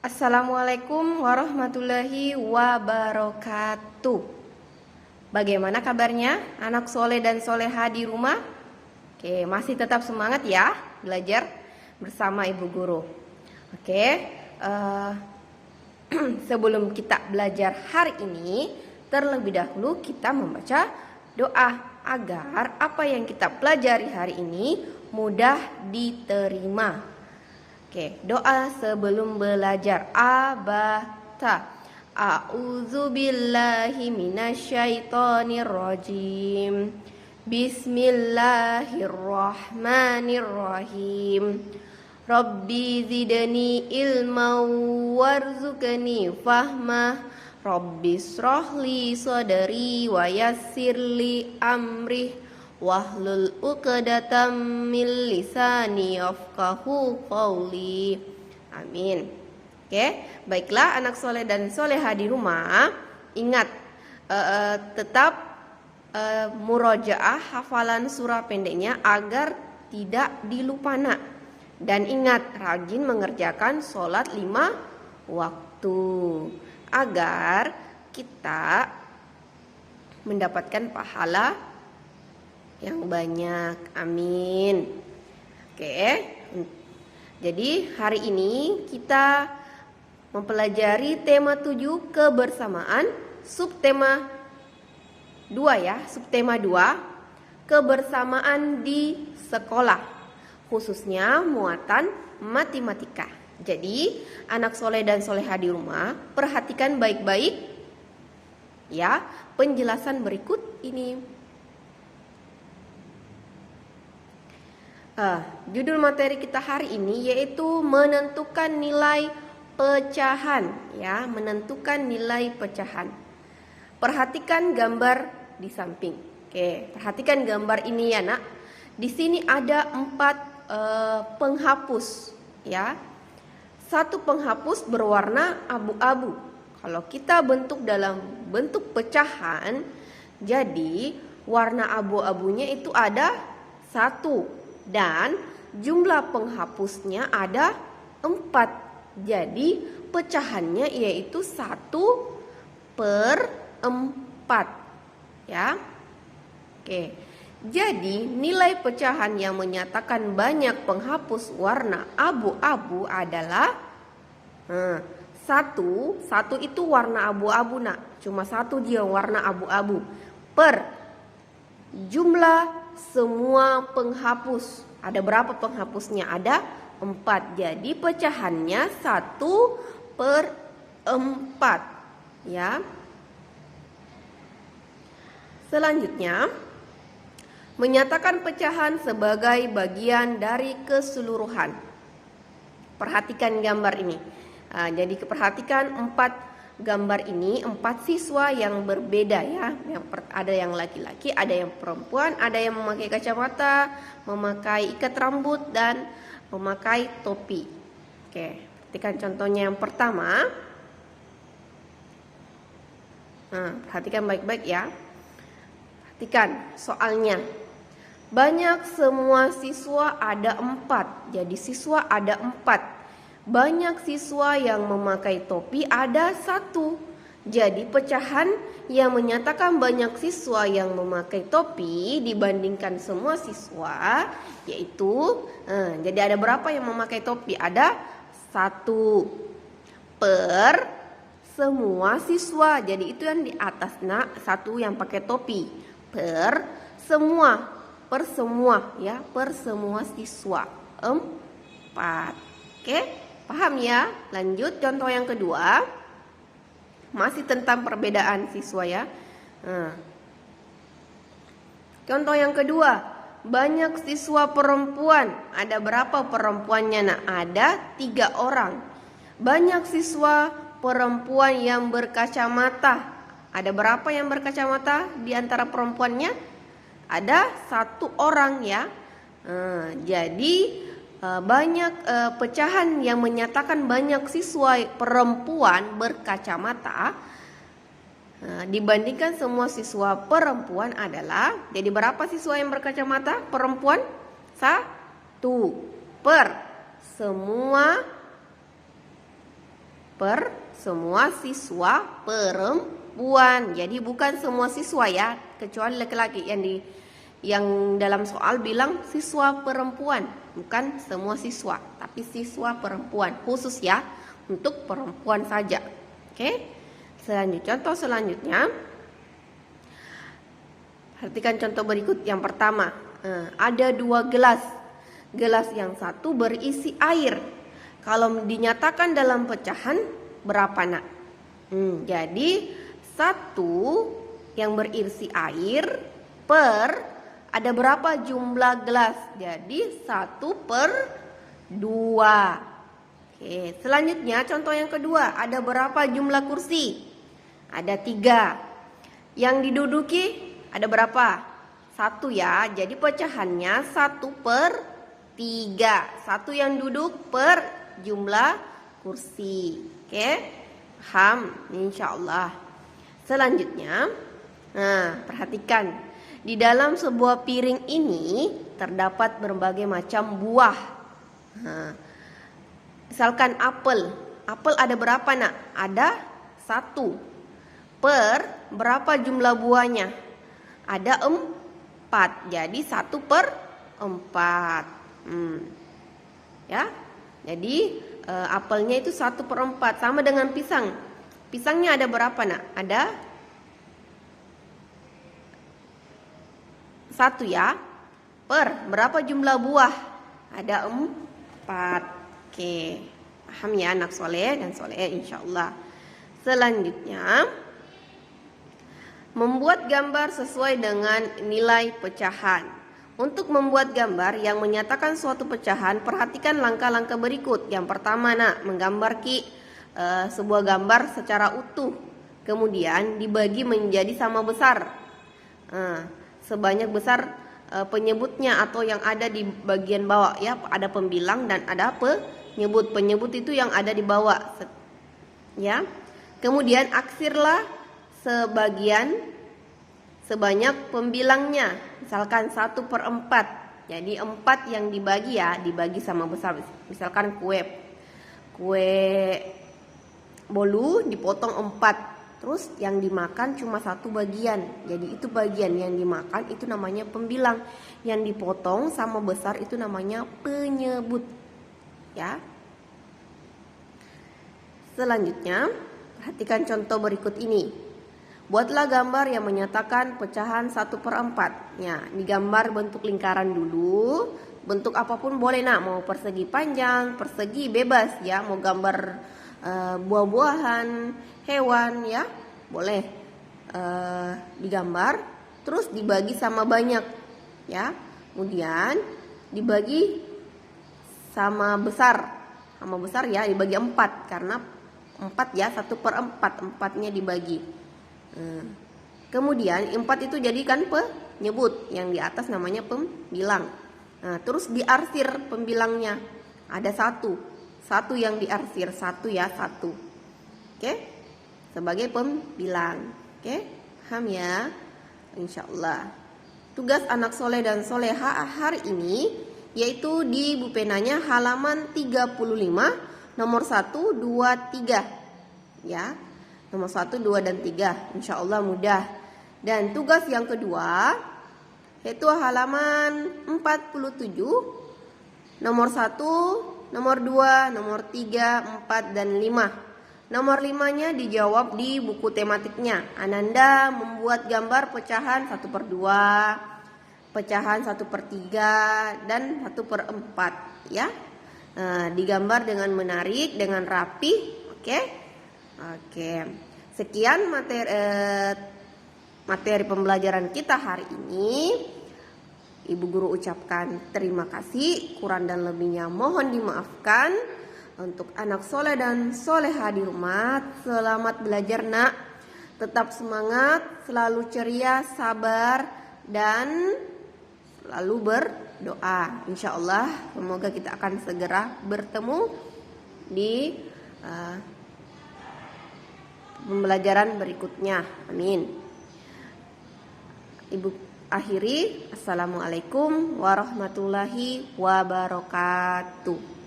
Assalamualaikum warahmatullahi wabarakatuh. Bagaimana kabarnya anak soleh dan soleha di rumah? Oke, masih tetap semangat ya belajar bersama ibu guru. Oke, sebelum kita belajar hari ini, terlebih dahulu kita membaca doa agar apa yang kita pelajari hari ini mudah diterima. Oke, doa sebelum belajar. Abata. A'udzubillahi minasyaitonirrajim. Bismillahirrahmanirrahim. Rabbi zidni ilma warzuqni fahma. Rabbi shrahli sadri wa yassirli amri. Wahlul uqdatam min lisani yafqahu qawli. Amin. Oke, baiklah anak soleh dan soleha di rumah, ingat tetap murojaah hafalan surah pendeknya agar tidak dilupana. Dan ingat rajin mengerjakan sholat 5 waktu agar kita mendapatkan pahala yang banyak. Amin. Oke. Jadi hari ini kita mempelajari tema 7 kebersamaan, subtema 2 ya, subtema 2 kebersamaan di sekolah, khususnya muatan matematika. Jadi anak soleh dan soleha di rumah, perhatikan baik-baik ya penjelasan berikut ini. Judul materi kita hari ini yaitu menentukan nilai pecahan ya, menentukan nilai pecahan. Perhatikan gambar di samping. Oke, perhatikan gambar ini ya nak. Di sini ada 4 penghapus ya. Satu penghapus berwarna abu-abu. Kalau kita bentuk dalam bentuk pecahan, jadi warna abu-abunya itu ada 1. Dan jumlah penghapusnya ada 4. Jadi pecahannya yaitu 1/4 ya. Oke. Jadi nilai pecahan yang menyatakan banyak penghapus warna abu-abu adalah 1 itu warna abu-abu nak. Cuma 1 dia warna abu-abu per jumlah semua penghapus. Ada berapa penghapusnya? Ada 4. Jadi pecahannya 1/4 ya. Selanjutnya, menyatakan pecahan sebagai bagian dari keseluruhan. Perhatikan gambar ini. Jadi perhatikan 4 gambar ini, 4 siswa yang berbeda ya. Ada yang laki-laki, ada yang perempuan, ada yang memakai kacamata, memakai ikat rambut, dan memakai topi. Oke, perhatikan contohnya yang pertama. Perhatikan baik-baik ya. Perhatikan soalnya. Banyak semua siswa ada 4. Jadi siswa ada 4. Banyak siswa yang memakai topi ada 1. Jadi pecahan yang menyatakan banyak siswa yang memakai topi dibandingkan semua siswa yaitu jadi ada berapa yang memakai topi? Ada 1 per semua siswa. Jadi itu yang di atas nak, 1 yang pakai topi per semua ya, per semua siswa 4. Oke? Paham ya? Lanjut contoh yang kedua. Masih tentang perbedaan siswa ya. Contoh yang kedua. Banyak siswa perempuan. Ada berapa perempuannya nak? Ada 3 orang. Banyak siswa perempuan yang berkacamata. Ada berapa yang berkacamata di antara perempuannya? Ada 1 orang ya. Jadi banyak pecahan yang menyatakan banyak siswa perempuan berkacamata dibandingkan semua siswa perempuan adalah, jadi berapa siswa yang berkacamata perempuan? 1 per semua semua siswa perempuan. Jadi bukan semua siswa ya, kecuali laki-laki yang dalam soal bilang siswa perempuan, bukan semua siswa, tapi siswa perempuan khusus ya, untuk perempuan saja. Oke. Contoh selanjutnya. Perhatikan contoh berikut. Yang pertama, ada 2 gelas. Gelas yang satu berisi air. Kalau dinyatakan dalam pecahan, berapa nak? Jadi, satu yang berisi air per ada berapa jumlah gelas? Jadi 1/2. Oke, selanjutnya contoh yang kedua, ada berapa jumlah kursi? Ada 3. Yang diduduki ada berapa? 1 ya. Jadi pecahannya 1/3. 1 yang duduk per jumlah kursi. Oke, paham? Insyaallah. Selanjutnya, perhatikan. Di dalam sebuah piring ini terdapat berbagai macam buah. Misalkan apel. Apel ada berapa nak? Ada 1. Per berapa jumlah buahnya? Ada 4. Jadi 1/4. Ya. Jadi apelnya itu 1/4. Sama dengan pisang. Pisangnya ada berapa nak? Ada 1 ya. Per berapa jumlah buah? Ada 4. Oke. Paham ya anak soleh dan soleh insyaallah. Selanjutnya, membuat gambar sesuai dengan nilai pecahan. Untuk membuat gambar yang menyatakan suatu pecahan, perhatikan langkah-langkah berikut. Yang pertama nak, menggambar sebuah gambar secara utuh. Kemudian dibagi menjadi sama besar. Sebanyak besar penyebutnya atau yang ada di bagian bawah ya. Ada pembilang dan ada penyebut. Penyebut itu yang ada di bawah. Ya. Kemudian aksirlah sebanyak pembilangnya, misalkan 1/4. Jadi 4 yang dibagi ya, dibagi sama besar. Misalkan kue bolu dipotong 4, terus yang dimakan cuma 1 bagian. Jadi itu bagian yang dimakan itu namanya pembilang, yang dipotong sama besar itu namanya penyebut. Ya. Selanjutnya, perhatikan contoh berikut ini. Buatlah gambar yang menyatakan pecahan 1/4. Ya, digambar bentuk lingkaran dulu. Bentuk apapun boleh nak, mau persegi panjang, persegi bebas ya, mau gambar buah-buahan, hewan ya, boleh digambar. Terus dibagi sama banyak ya. Kemudian dibagi sama besar ya, dibagi 4 karena 4 ya, 1/4, 4-nya dibagi. Kemudian 4 itu jadikan penyebut, yang di atas namanya pembilang. Terus diarsir pembilangnya, ada 1 yang diarsir, 1 ya, 1. Oke, sebagai pembilang. Oke, paham ya? Insyaallah. Tugas anak soleh dan soleha hari ini yaitu di buku penanya halaman 35 nomor 1, 2, 3 ya. Nomor 1, 2, dan 3. Insyaallah mudah. Dan tugas yang kedua yaitu halaman 47 nomor 1, nomor 2, nomor 3, 4, dan 5. Nomor 5-nya dijawab di buku tematiknya. Ananda membuat gambar pecahan 1/2, pecahan 1/3, dan 1/4 ya. Digambar dengan menarik, dengan rapi. Oke. Sekian materi pembelajaran kita hari ini. Ibu guru ucapkan terima kasih, kurang dan lebihnya mohon dimaafkan. Untuk anak soleh dan soleha di rumah, selamat belajar nak. Tetap semangat, selalu ceria, sabar, dan selalu berdoa. Insyaallah semoga kita akan segera bertemu di pembelajaran berikutnya. Amin. Ibu akhiri. Assalamualaikum warahmatullahi wabarakatuh.